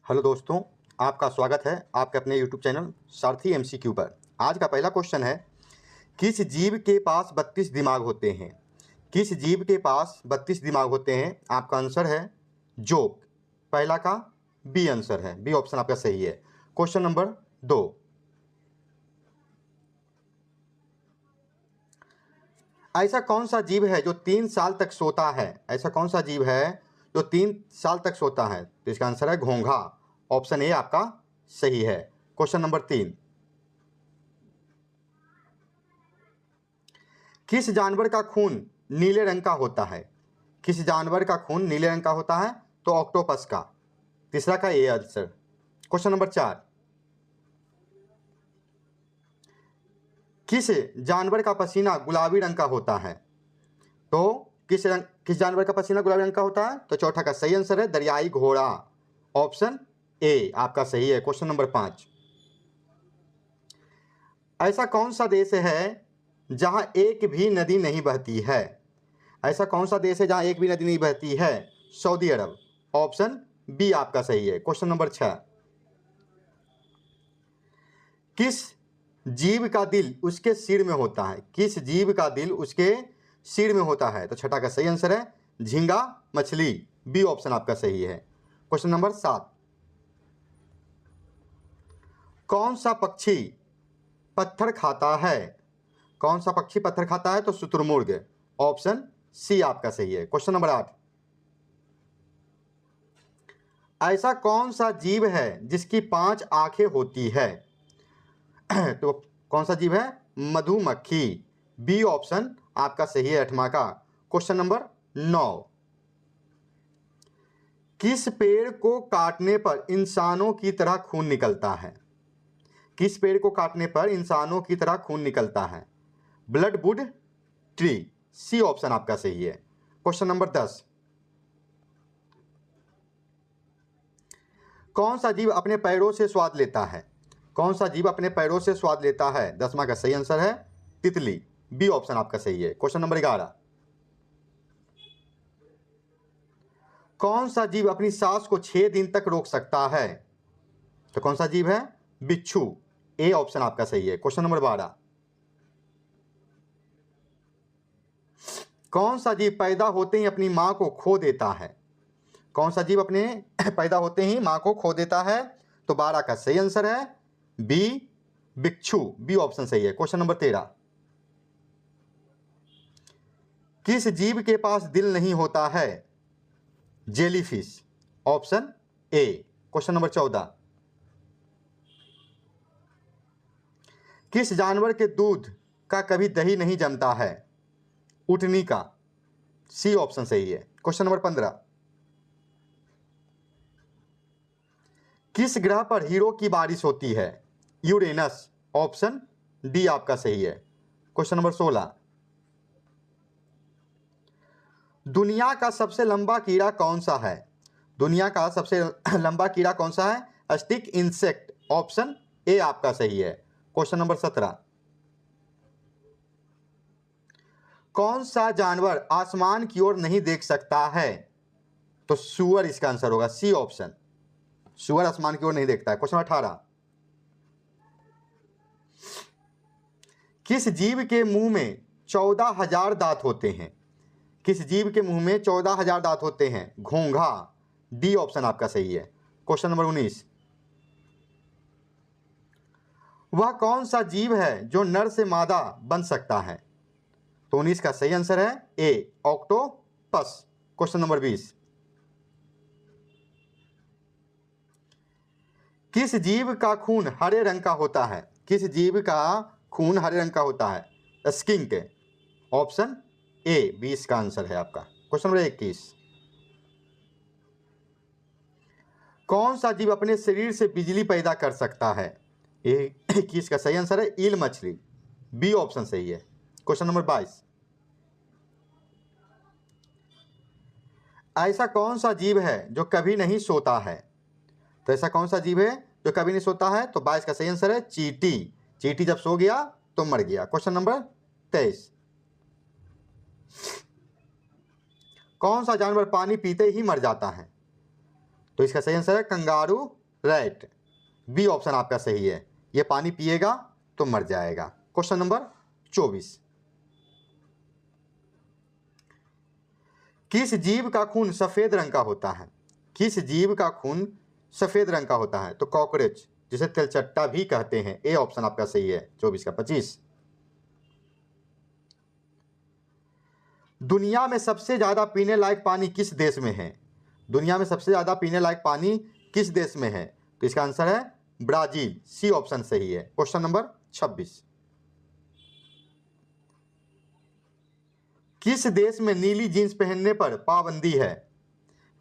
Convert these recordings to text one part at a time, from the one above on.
Hello दोस्तों, आपका स्वागत है आपके अपने यूट्यूब चैनल सारथी एमसीक्यू पर। आज का पहला क्वेश्चन है, किस जीव के पास 32 दिमाग होते हैं? किस जीव के पास 32 दिमाग होते हैं? आपका आंसर है जोक। पहला का बी आंसर है, बी ऑप्शन आपका सही है। क्वेश्चन नंबर 2, ऐसा कौन सा जीव है जो 3 साल तक सोता है? ऐसा कौन सा जीव है जो 3 साल तक सोता है? तो इसका आंसर है घोंघा। ऑप्शन ए आपका सही है। क्वेश्चन नंबर 3, किस जानवर का खून नीले रंग का होता है? किस जानवर का खून नीले रंग का होता है? तो ऑक्टोपस का। तीसरा का ए आंसर। क्वेश्चन नंबर 4, किस जानवर का पसीना गुलाबी रंग का होता है? तो किस जानवर का पसीना गुलाबी रंग का होता है? तो चौथा का सही आंसर है दरियाई घोड़ा। ऑप्शन ए आपका सही है। क्वेश्चन नंबर 5, ऐसा कौन सा देश है जहां एक भी नदी नहीं बहती है? ऐसा कौन सा देश है जहां एक भी नदी नहीं बहती है? सऊदी अरब। ऑप्शन बी आपका सही है। क्वेश्चन नंबर 6, किस जीव का दिल उसके सिर में होता है? किस जीव का दिल उसके सिर में होता है? तो छठा का सही आंसर है झींगा मछली। बी ऑप्शन आपका सही है। क्वेश्चन नंबर 7, कौन सा पक्षी पत्थर खाता है? कौन सा पक्षी पत्थर खाता है? तो शुतुरमुर्ग। ऑप्शन सी आपका सही है। क्वेश्चन नंबर 8, ऐसा कौन सा जीव है जिसकी 5 आंखें होती है? तो कौन सा जीव है? मधुमक्खी। बी ऑप्शन आपका सही है, 8वां का। क्वेश्चन नंबर 9, किस पेड़ को काटने पर इंसानों की तरह खून निकलता है? किस पेड़ को काटने पर इंसानों की तरह खून निकलता है? ब्लडवुड ट्री। सी ऑप्शन आपका सही है। क्वेश्चन नंबर 10, कौन सा जीव अपने पैरों से स्वाद लेता है? कौन सा जीव अपने पैरों से स्वाद लेता है? 10वां का सही आंसर है तितली। बी ऑप्शन आपका सही है। क्वेश्चन नंबर 11, कौन सा जीव अपनी सांस को 6 दिन तक रोक सकता है? तो कौन सा जीव है? बिच्छू। ए ऑप्शन आपका सही है। क्वेश्चन नंबर 12, कौन सा जीव पैदा होते ही अपनी मां को खो देता है? कौन सा जीव अपने पैदा होते ही मां को खो देता है? तो 12 का सही आंसर है बी बिच्छू। बी ऑप्शन सही है। क्वेश्चन नंबर 13, किस जीव के पास दिल नहीं होता है? Jellyfish. Option A. Question number 14, किस जानवर के दूध का कभी दही नहीं जमता है? ऊँटनी का। सी ऑप्शन सही है। क्वेश्चन नंबर 15, किस ग्रह पर हीरो की बारिश होती है? यूरेनस। ऑप्शन डी आपका सही है। क्वेश्चन नंबर 16, दुनिया का सबसे लंबा कीड़ा कौन सा है? दुनिया का सबसे लंबा कीड़ा कौन सा है? Stick insect. ऑप्शन ए आपका सही है। क्वेश्चन नंबर 17, कौन सा जानवर आसमान की ओर नहीं देख सकता है? तो सुअर इसका आंसर होगा। सी ऑप्शन, सुअर आसमान की ओर नहीं देखता है। क्वेश्चन 18, किस जीव के मुंह में 14,000 दांत होते हैं? किस जीव के मुंह में 14,000 दांत होते हैं? घोंघा। डी ऑप्शन आपका सही है। क्वेश्चन नंबर 19, वह कौन सा जीव है जो नर से मादा बन सकता है? तो 19 का सही आंसर है ए ऑक्टोपस। क्वेश्चन नंबर 20, किस जीव का खून हरे रंग का होता है? किस जीव का खून हरे रंग का होता है? स्किंक। ऑप्शन ए 20 का आंसर है आपका। क्वेश्चन नंबर 21, कौन सा जीव अपने शरीर से बिजली पैदा कर सकता है? ए 21 का सही आंसर है ईल मछली। बी ऑप्शन सही है। क्वेश्चन नंबर 22, ऐसा कौन सा जीव है जो कभी नहीं सोता है? तो ऐसा कौन सा जीव है जो कभी नहीं सोता है? तो 22 का सही आंसर है चींटी। चींटी जब सो गया तो मर गया। क्वेश्चन नंबर 23, कौन सा जानवर पानी पीते ही मर जाता है? तो इसका सही आंसर है कंगारू रैट, बी ऑप्शन आपका सही है। ये पानी पिएगा तो मर जाएगा। क्वेश्चन नंबर 24, किस जीव का खून सफेद रंग का होता है? किस जीव का खून सफेद रंग का होता है? तो कॉकरोच, जिसे तिलचट्टा भी कहते हैं। ए ऑप्शन आपका सही है। 24 का 25, दुनिया में सबसे ज्यादा पीने लायक पानी किस देश में है? दुनिया में सबसे ज्यादा पीने लायक पानी किस देश में है? तो इसका आंसर है ब्राजील। सी ऑप्शन सही है। क्वेश्चन नंबर 26, किस देश में नीली जींस पहनने पर पाबंदी है?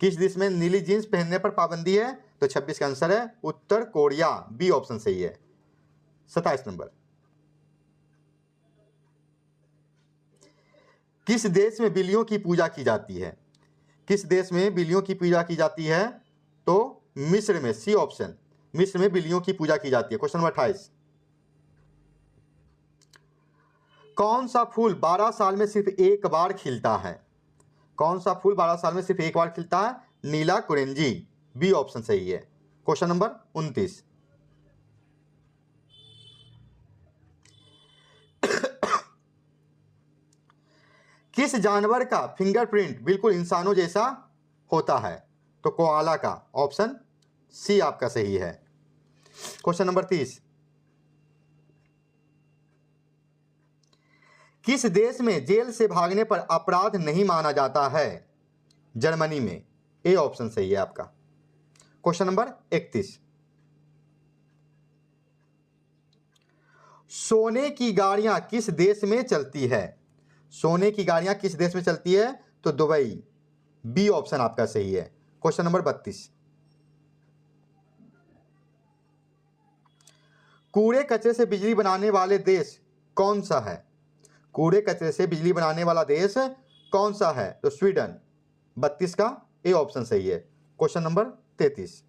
किस देश में नीली जींस पहनने पर पाबंदी है? तो 26 का आंसर है उत्तर कोरिया। बी ऑप्शन सही है। 27 नंबर, किस देश में बिल्लियों की पूजा की जाती है? किस देश में बिल्लियों की पूजा की जाती है? तो मिस्र में। सी ऑप्शन, मिस्र में बिल्लियों की पूजा की जाती है। क्वेश्चन नंबर 28, कौन सा फूल 12 साल में सिर्फ एक बार खिलता है? कौन सा फूल 12 साल में सिर्फ एक बार खिलता है? नीला कुरेंजी। बी ऑप्शन सही है। क्वेश्चन नंबर 29, किस जानवर का फिंगरप्रिंट बिल्कुल इंसानों जैसा होता है? तो कोआला का। ऑप्शन सी आपका सही है। क्वेश्चन नंबर 30, किस देश में जेल से भागने पर अपराध नहीं माना जाता है? जर्मनी में। ए ऑप्शन सही है आपका। क्वेश्चन नंबर 31, सोने की गाड़ियां किस देश में चलती है? सोने की गाड़ियां किस देश में चलती है? तो दुबई। बी ऑप्शन आपका सही है। क्वेश्चन नंबर 32, कूड़े कचरे से बिजली बनाने वाले देश कौन सा है? कूड़े कचरे से बिजली बनाने वाला देश कौन सा है? तो स्वीडन। 32 का ए ऑप्शन सही है। क्वेश्चन नंबर 33,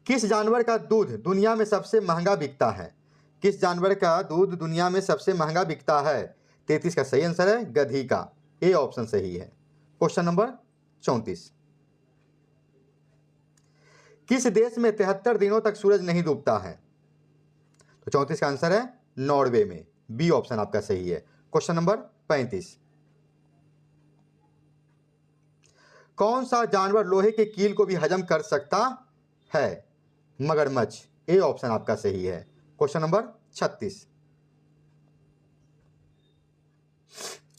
किस जानवर का दूध दुनिया में सबसे महंगा बिकता है? किस जानवर का दूध दुनिया में सबसे महंगा बिकता है? 33 का सही आंसर है गधी का। ए ऑप्शन सही है। क्वेश्चन नंबर 34, किस देश में 73 दिनों तक सूरज नहीं डूबता है? तो 34 का आंसर है नॉर्वे में। बी ऑप्शन आपका सही है। क्वेश्चन नंबर 35, कौन सा जानवर लोहे के कील को भी हजम कर सकता है? मगरमच्छ। ए ऑप्शन आपका सही है। क्वेश्चन नंबर 36,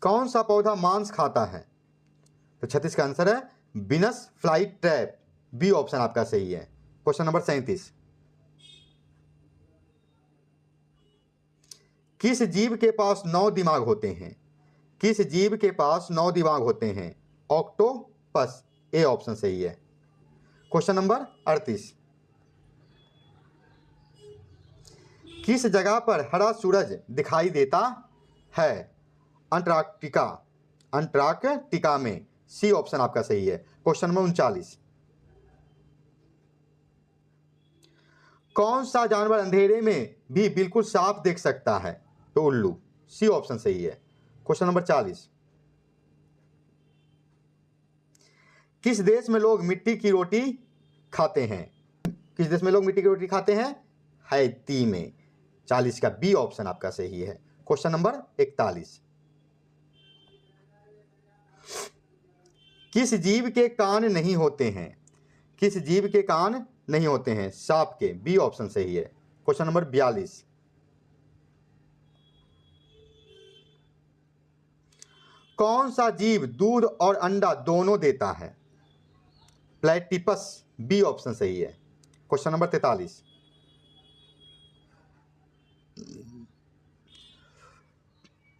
कौन सा पौधा मांस खाता है? तो 36 का आंसर है Venus fly trap. B option आपका सही है। क्वेश्चन नंबर 37, किस जीव के पास 9 दिमाग होते हैं? किस जीव के पास 9 दिमाग होते हैं? ऑक्टोपस। ए ऑप्शन सही है। क्वेश्चन नंबर 38, किस जगह पर हरा सूरज दिखाई देता है? अंटार्कटिका। अंटार्कटिका में। सी ऑप्शन आपका सही है। क्वेश्चन नंबर 39, कौन सा जानवर अंधेरे में भी बिल्कुल साफ देख सकता है? तो उल्लू। सी ऑप्शन सही है। क्वेश्चन नंबर 40, किस देश में लोग मिट्टी की रोटी खाते हैं? किस देश में लोग मिट्टी की रोटी खाते हैं? हैती में। 40 का बी ऑप्शन आपका सही है। क्वेश्चन नंबर 41, किस जीव के कान नहीं होते हैं? किस जीव के कान नहीं होते हैं? सांप के। बी ऑप्शन सही है। क्वेश्चन नंबर 42, कौन सा जीव दूध और अंडा दोनों देता है? प्लेटिपस। बी ऑप्शन सही है। क्वेश्चन नंबर 43,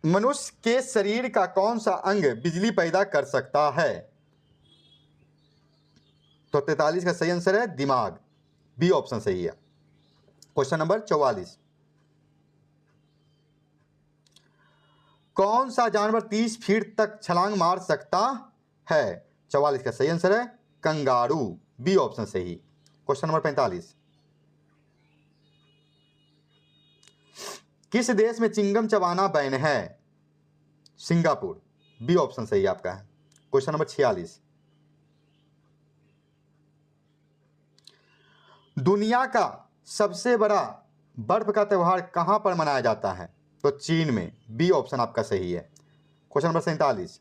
मनुष्य के शरीर का कौन सा अंग बिजली पैदा कर सकता है? तो 43 का सही आंसर है दिमाग। बी ऑप्शन सही है। क्वेश्चन नंबर 44, कौन सा जानवर 30 फीट तक छलांग मार सकता है? 44 का सही आंसर है कंगारू। बी ऑप्शन सही। क्वेश्चन नंबर 45, किस देश में चिंगम चबाना बैन है? सिंगापुर। बी ऑप्शन सही आपका है। क्वेश्चन नंबर 46, दुनिया का सबसे बड़ा बर्फ का त्यौहार कहाँ पर मनाया जाता है? तो चीन में। बी ऑप्शन आपका सही है। क्वेश्चन नंबर 47,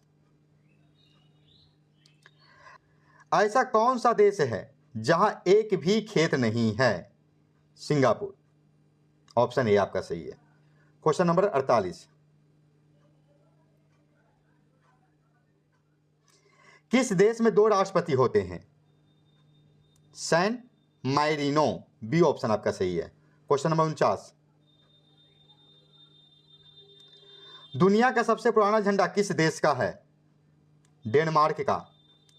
ऐसा कौन सा देश है जहां एक भी खेत नहीं है? सिंगापुर। ऑप्शन ए आपका सही है। क्वेश्चन नंबर 48, किस देश में 2 राष्ट्रपति होते हैं? सैन माइरिनो। बी ऑप्शन आपका सही है। क्वेश्चन नंबर 49, दुनिया का सबसे पुराना झंडा किस देश का है? डेनमार्क का।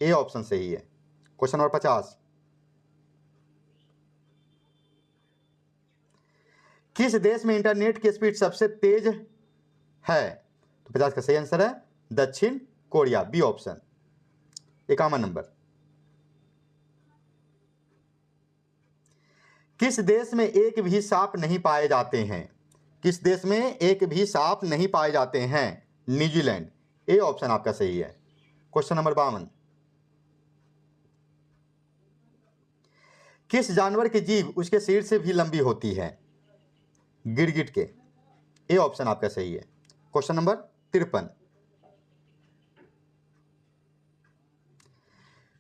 ए ऑप्शन सही है। क्वेश्चन नंबर 50, किस देश में इंटरनेट की स्पीड सबसे तेज है? तो 50 का सही आंसर है दक्षिण कोरिया। B option. 51 नंबर, किस देश में एक भी सांप नहीं पाए जाते हैं? किस देश में एक भी सांप नहीं पाए जाते हैं? न्यूजीलैंड। ए ऑप्शन आपका सही है। क्वेश्चन नंबर 52, किस जानवर की जीभ उसके शरीर से भी लंबी होती है? गिरगिट के। ए ऑप्शन आपका सही है। क्वेश्चन नंबर 53,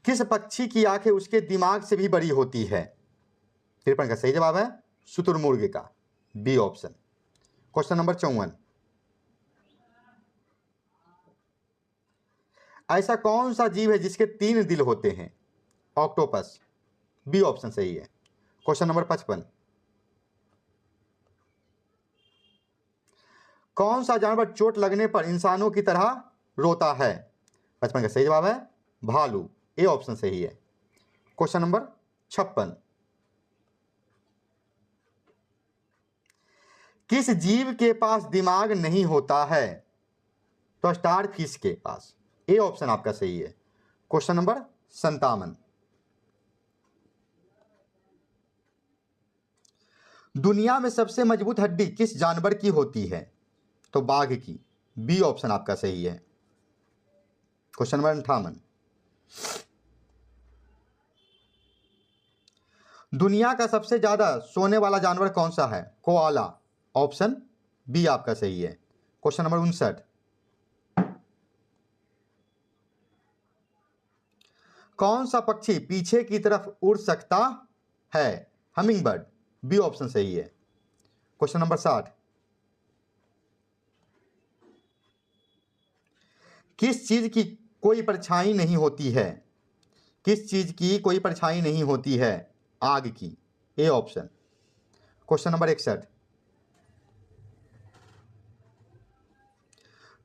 किस पक्षी की आंखें उसके दिमाग से भी बड़ी होती है? 53 का सही जवाब है शुतुरमुर्ग का। B option. क्वेश्चन नंबर 54, ऐसा कौन सा जीव है जिसके 3 दिल होते हैं? ऑक्टोपस। बी ऑप्शन सही है। क्वेश्चन नंबर 55, कौन सा जानवर चोट लगने पर इंसानों की तरह रोता है? 55 का सही जवाब है भालू। ए ऑप्शन सही है। क्वेश्चन नंबर 56, किस जीव के पास दिमाग नहीं होता है? तो स्टार फिश के पास। ए ऑप्शन आपका सही है। क्वेश्चन नंबर 57, दुनिया में सबसे मजबूत हड्डी किस जानवर की होती है? तो बाघ की। बी ऑप्शन आपका सही है। क्वेश्चन नंबर 58, दुनिया का सबसे ज्यादा सोने वाला जानवर कौन सा है? कोआला। ऑप्शन बी आपका सही है। क्वेश्चन नंबर 59, कौन सा पक्षी पीछे की तरफ उड़ सकता है? Humming bird. बी ऑप्शन सही है। क्वेश्चन नंबर 60, किस चीज की कोई परछाई नहीं होती है? किस चीज की कोई परछाई नहीं होती है? आग की। A option. क्वेश्चन नंबर 61,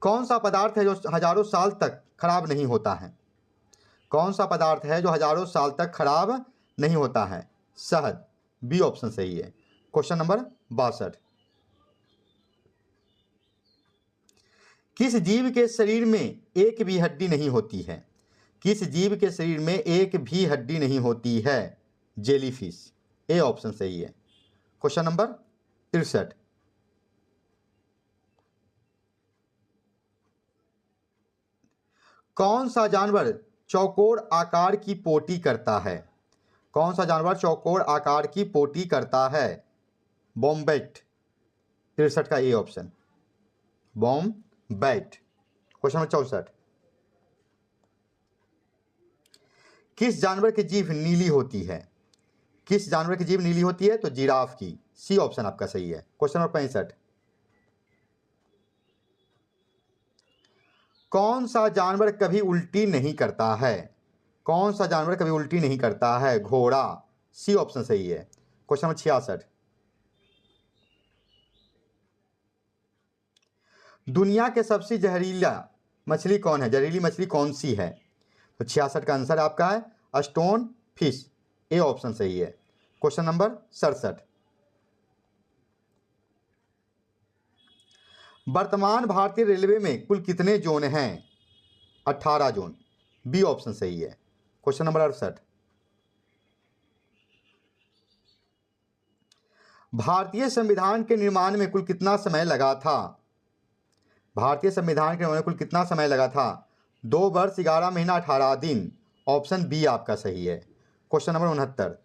कौन सा पदार्थ है जो हजारों साल तक खराब नहीं होता है? कौन सा पदार्थ है जो हजारों साल तक खराब नहीं होता है? शहद। बी ऑप्शन सही है। क्वेश्चन नंबर 62, किस जीव के शरीर में एक भी हड्डी नहीं होती है? किस जीव के शरीर में एक भी हड्डी नहीं होती है? जेलीफिश। ए ऑप्शन सही है। क्वेश्चन नंबर 63, कौन सा जानवर चौकोर आकार की पोटी करता है? कौन सा जानवर चौकोर आकार की पोटी करता है? बॉम्बैट। 63 का ए ऑप्शन बॉम्बैट। क्वेश्चन नंबर 64, किस जानवर की जीभ नीली होती है? किस जानवर की जीभ नीली होती है? तो जिराफ की। सी ऑप्शन आपका सही है। क्वेश्चन नंबर 65, कौन सा जानवर कभी उल्टी नहीं करता है? कौन सा जानवर कभी उल्टी नहीं करता है? घोड़ा। सी ऑप्शन सही है। क्वेश्चन नंबर 66, दुनिया के सबसे जहरीला मछली कौन है? जहरीली मछली कौन सी है? तो 66 का आंसर आपका है स्टोन फिश। ए ऑप्शन सही है। क्वेश्चन नंबर 67, वर्तमान भारतीय रेलवे में कुल कितने जोन हैं? 18 जोन। बी ऑप्शन सही है। क्वेश्चन नंबर 68, भारतीय संविधान के निर्माण में कुल कितना समय लगा था? भारतीय संविधान के निर्माण में कुल कितना समय लगा था? 2 वर्ष 11 महीना 18 दिन। ऑप्शन बी आपका सही है। क्वेश्चन नंबर 69,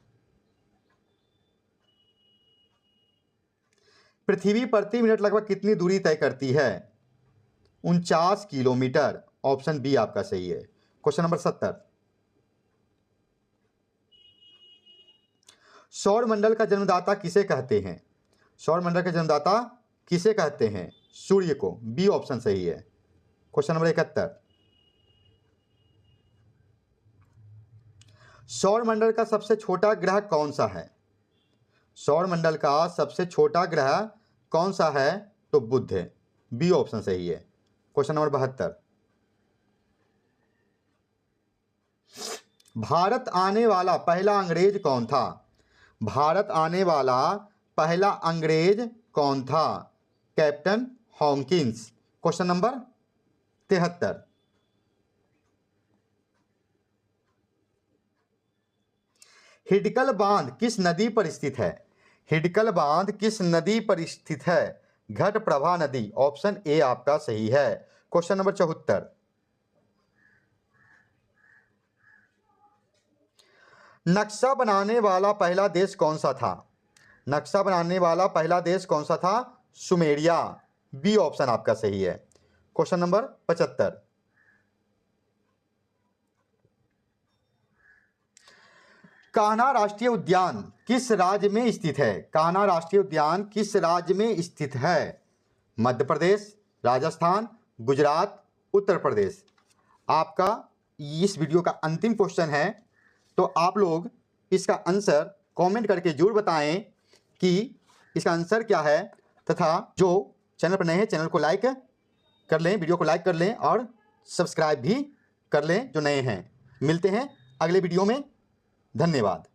पृथ्वी प्रति मिनट लगभग कितनी दूरी तय करती है? 49 किलोमीटर। ऑप्शन बी आपका सही है। क्वेश्चन नंबर 70, सौर मंडल का जन्मदाता किसे कहते हैं? सौर मंडल का जन्मदाता किसे कहते हैं? सूर्य को। बी ऑप्शन सही है। क्वेश्चन नंबर 71, सौर मंडल का सबसे छोटा ग्रह कौन सा है? सौर मंडल का सबसे छोटा ग्रह कौन सा है? तो बुध है। बी ऑप्शन सही है। क्वेश्चन नंबर 72, भारत आने वाला पहला अंग्रेज कौन था? भारत आने वाला पहला अंग्रेज कौन था? Captain Hawkins. Question number 73, Hidkal बांध किस नदी पर स्थित है? हिडकल बांध किस नदी पर स्थित है? घटप्रभा नदी। ऑप्शन ए आपका सही है। क्वेश्चन नंबर 74, नक्शा बनाने वाला पहला देश कौन सा था? नक्शा बनाने वाला पहला देश कौन सा था? सुमेरिया। बी ऑप्शन आपका सही है। क्वेश्चन नंबर 75, कान्हा राष्ट्रीय उद्यान किस राज्य में स्थित है? कान्हा राष्ट्रीय उद्यान किस राज्य में स्थित है? मध्य प्रदेश, राजस्थान, गुजरात, उत्तर प्रदेश। आपका इस वीडियो का अंतिम क्वेश्चन है, तो आप लोग इसका आंसर कमेंट करके जरूर बताएं कि इसका आंसर क्या है, तथा जो चैनल पर नए हैं चैनल को लाइक कर लें, वीडियो को लाइक कर लें और सब्सक्राइब भी कर लें जो नए हैं। मिलते हैं अगले वीडियो में। धन्यवाद।